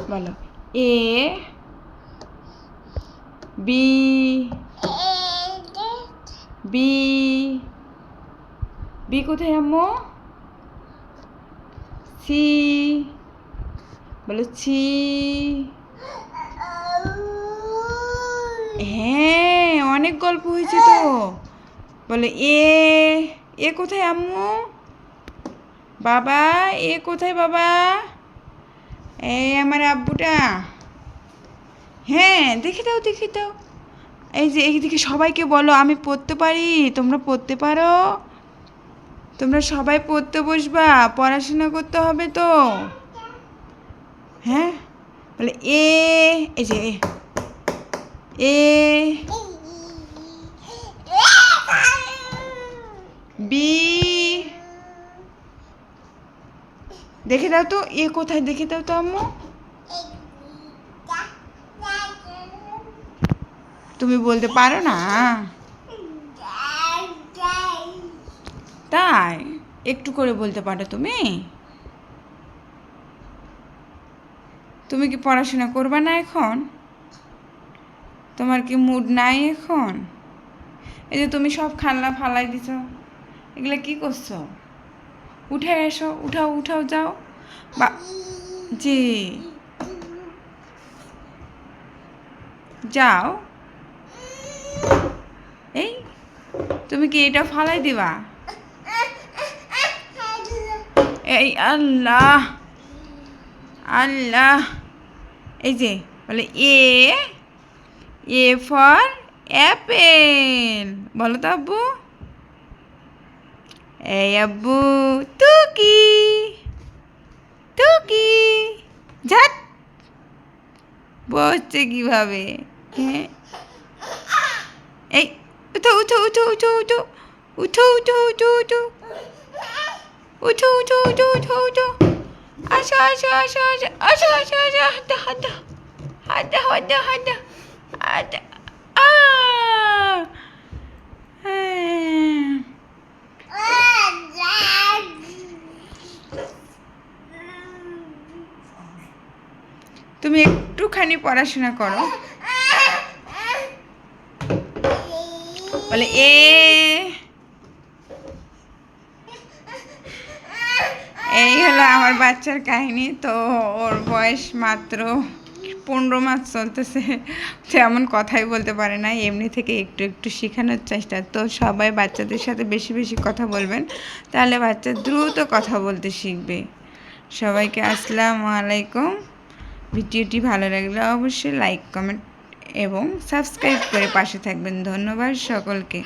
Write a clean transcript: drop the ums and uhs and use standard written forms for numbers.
বলো A B B B কোথায় আম্মু সি বলো সি হ্যাঁ অনেক গল্প হয়েছে তো বলো এ কোথায় আম্মু বাবা এ কোথায় বাবা এই আমার আব্বুটা হ্যাঁ দেখে দাও এই যে এইদিকে সবাইকে বলো আমি পড়তে পারি তোমরা পড়তে পারো তোমরা সবাই পড়তে বসবা পড়াশোনা করতে হবে তো হ্যাঁ বলে এই যে এ বি দেখে দাও তো এ কোথায় দেখে দাও তো আম্মু তুমি বলতে পারো না তাই একটু করে বলতে পারো তুমি কি পড়াশোনা করবা না এখন তোমার কি মুড নাই এখন এই যে তুমি সব খাল্লা ফালাই দিছো এগুলো কি করছো উঠে এসো উঠাও যাও বা জি যাও এই তুমি কি এটা ফালাই দিবা এই আল্লাহ এই যে বলে এ ফর অ্যাপেল বলো তো আব্বু এই আব্বু টুকি ঝাট বসছে কিভাবে হ্যাঁ এই উঠো আসো হাঁটা তুমি একটুখানি পড়াশোনা করো বলে এই হলো আমার বাচ্চার কাহিনী তো ওর বয়স মাত্র 15 মাস চলতেছে তেমন কথাই বলতে পারে না এমনি থেকে একটু শেখানোর চেষ্টা তো সবাই বাচ্চাদের সাথে বেশি কথা বলবেন তাহলে বাচ্চা দ্রুত কথা বলতে শিখবে সবাইকে আসসালামু আলাইকুম ভিডিওটি ভালো লাগলে অবশ্যই লাইক কমেন্ট এবং সাবস্ক্রাইব করে পাশে থাকবেন ধন্যবাদ সকলকে